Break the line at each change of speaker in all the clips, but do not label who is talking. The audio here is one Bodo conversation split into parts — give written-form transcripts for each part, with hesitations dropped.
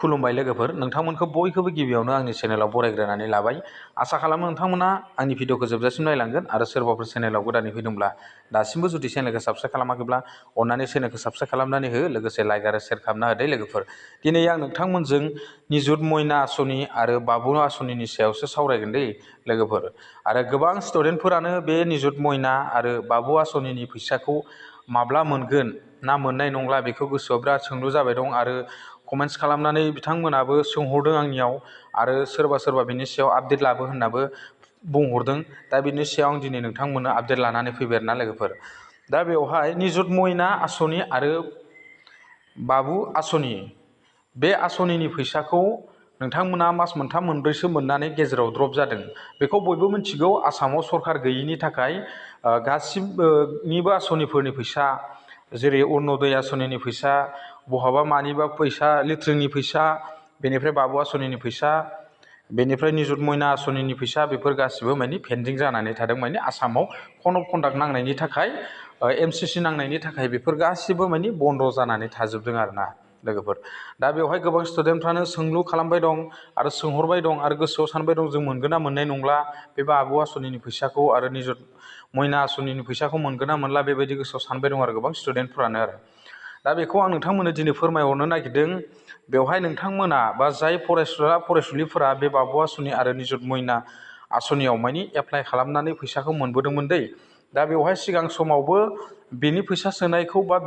खुलुमबाय लोगोफोर, नोंथांमोनखौ बयखौबो गिबियावनो आंनि चेनेलाव बरायग्रोनानै लाबाय। आसा खालामो नोंथांमोना आंनि भिडिअखौ जोबजासिम नायलांगोन आरो सोरबाफोर चेनेलाव गोदानै फैदोंब्ला दासिमबो जुदि चेनेलखौ साबस्क्राइब खालामाखैब्ला अन्नानै चेनेलखौ साबस्क्राइब खालामनानै हो, लोगोसे लाइक आरो शेयार खालामना होदो लोगोफोर। दिनै आं नोंथांमोनजों निजुत मयना आसनि आरो बाबु आसनिनि सायावसो सावरायगोन दै लोगोफोर। आरो गोबां स्टुडेन्टफोरानो बे निजुत मयना आरो बाबु आसनिनि फैसाखौ माब्ला मोनगोन ना मोननाय नंला बेखौ गोसोआव बिराद सोंलु जाबाय दं आरो कमेन्ट्स खालामनानै बिथांमोनाबो सोंहरदों आंनियाव आरो सोरबा बिनि सायाव आपडेट लाबो होननाबो बुंहरदों। दा बिनि सायाव आं दिनै नोंथांमोननो आपडेट लानानै फैबाय आरोना लोगोफोर। दा बेवहाय निजुत मयना आसनि आरो बाबु आसनि बे आसनिनि फैसाखौ नोंथांमोना मास मोनथाम मोनब्रैसो मोननानै गेजेराव द्रप जादों। बेखौ बयबो मिथिगौ, आसामाव सरखार गैयिनि थाखाय गासिबोनिबो आसनिफोरनि फैसा, जेरै अरुण'दय आसनिनि फैसा, बहाबा मानिबा फैसा, लिट्रिंनि फैसा, बेनिफ्राय बाबु आसनिनि फैसा, बेनिफ्राय निजुत मयना आसनिनि फैसा, बेफोर गासिबो माने पेन्डिं जानानै थादों। माने आसामाव कड अफ कन्डाक्ट नांनायनि थाखाय, MCC नांनायनि थाखाय बेफोर गासिबो माने बन्द' जानानै थाजोबदों आरोना लोगोफोर। दा बेवहाय गोबां स्टुडेन्टफ्रानो सोंलु खालामबाय दं आरो सोंहरबाय दं आरो गोसोआव सानबाय दं, जों मोनगोन ना मोननाय नंला बे बाबु आसनिनि फैसाखौ आरो निजुत मयना आसनिनि फैसाखौ मोनगोन ना मोनला बेबायदि गोसोआव सानबाय दं आरो गोबां स्टुडेन्टफ्रानो आरो। दा बेखौ आं नोंथांमोननो दिनै फोरमायहरनो नागिरदों। बेवहाय नोंथांमोना बा जाय फरायसुलिफोरा बे बाबु आसनि आरो निजुत मयना आसनियाव माने एप्लाइ खालामनानै फैसाखौ मोनबोदोंमोन दै। दा बेवहाय सिगां समावबो बेनि फैसा सोनायखौ बा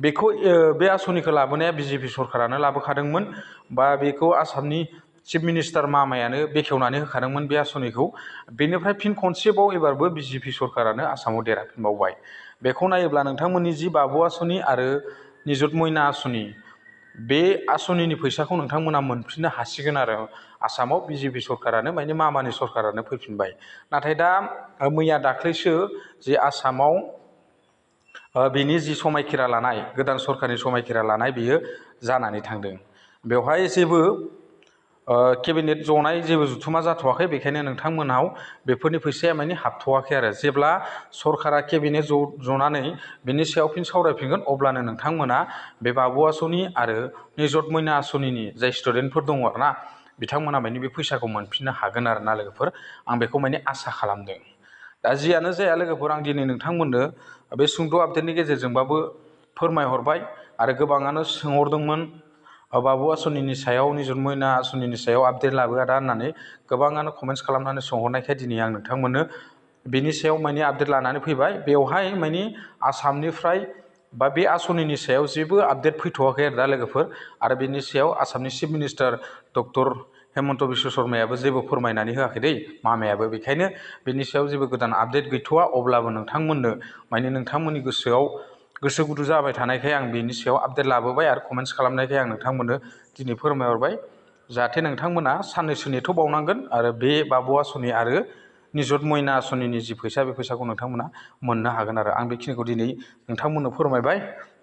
बेखौ बे आसनिखौ लाबोनाया BJP सरकारानो लाबोखादोंमोन, बा बेखौ आसामनि चिफ मिनिस्टार मामायानो बेखेवनानै होखादोंमोन बे आसनिखौ। बेनिफ्राय फिन खनसेबाव एबारबो BJP सरकारानो आसामाव देरहाफिनबावबाय। बेखौ नायोब्ला नोंथांमोननि जि बाबु आसनि आरो निजुत मयना आसनि, बे आसनिनि फैसाखौ नोंथांमोना मोनफिननो हासिगोन आरो। आसामाव BJP सरकारानो माने मामानि सरकारानो फैफिनबाय। नाथाय दा मैया दाख्लैसो जे आसामाव बिनि जि समायखिरा लानाय, गोदान सरकारनि समायखिरा लानाय, बियो जानानै थांदों। बेवहाय जेबो केबिनेट जनाय जेबो जुथुमा जाथ'वाखै, बेखायनो नोंथांमोनाव बेफोरनि फैसाया माने हाबथ'वाखै आरो। जेब्ला सरकारा केबिनेट जनानै बिनि सायाव फिन सावरायफिनगोन, अब्लानो नोंथांमोना बे बाबु आसनि आरो निजुत मयना आसनिनि जाय स्टुडेन्टफोर दङ आरोना, बिथांमोना माने बे फैसाखौ मोनफिननो हागोन आरोना लोगोफोर। आं बेखौ माने आसा खालामदों। दा जियानो जाया लोगोफोर, आं दिनै नोंथांमोननो बे सुंद' आपडेटनि गेजेरजोंबाबो फोरमायहरबाय आरो गोबाङानो सोंहरदोंमोन बाबु आसनिनि सायाव, निजुत मयना आसनिनि सायाव आपडेट लाबो आदा होननानै गोबाङानो कमेन्ट्स खालामनानै सोंहरनायखाय दिनै आं नोंथांमोननो बिनि सायाव माने आपडेट लानानै फैबाय। बेवहाय माने आसामनिफ्राय बा बे आसनिनि सायाव जेबो आपडेट फैथ'वाखै आरो दा लोगोफोर। आरो बेनि सायाव आसामनि chief minister doctor Himanta Biswa शर्मायाबो जेबो फोरमायनानै होआखै दै, मामायाबो। बेखायनो बेनि सायाव जेबो गोदान आपडेट गैथ'वा। अब्लाबो नोंथांमोननो माने नोंथांमोननि गोसो गुदुं जाबाय थानायखाय आं बेनि सायाव आपडेट लाबोबाय आरो कमेन्ट्स खालामनायखाय आं नोंथांमोननो दिनै फोरमायहरबाय, जाहाथे नोंथांमोना साननैसो नेथ'बावनांगोन आरो बे बाबु आसनि आरो निजुत मयना आसनिनि जि फैसा, बे फैसाखौ नोंथांमोना मोननो हागोन आरो। आं बेखिनिखौ दिनै नोंथांमोननो फोरमायबाय।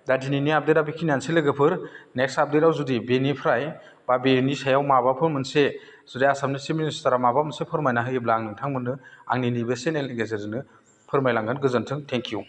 दा दिनैनि आपडेटआ बेखिनियानोसै लोगोफोर। नेक्स्ट आपडेटआव जुदि बेनिफ्राय बा बेनि सायाव माबाफोर मोनसे, जुदि आसामनि चिफ मिनिस्टारा माबा मोनसे फोरमायना होयोब्ला आं नोंथांमोननो आंनि नैबे चेनेलनि गेजेरजोंनो फोरमायलांगोन। गोजोन्थों, थेंक इउ।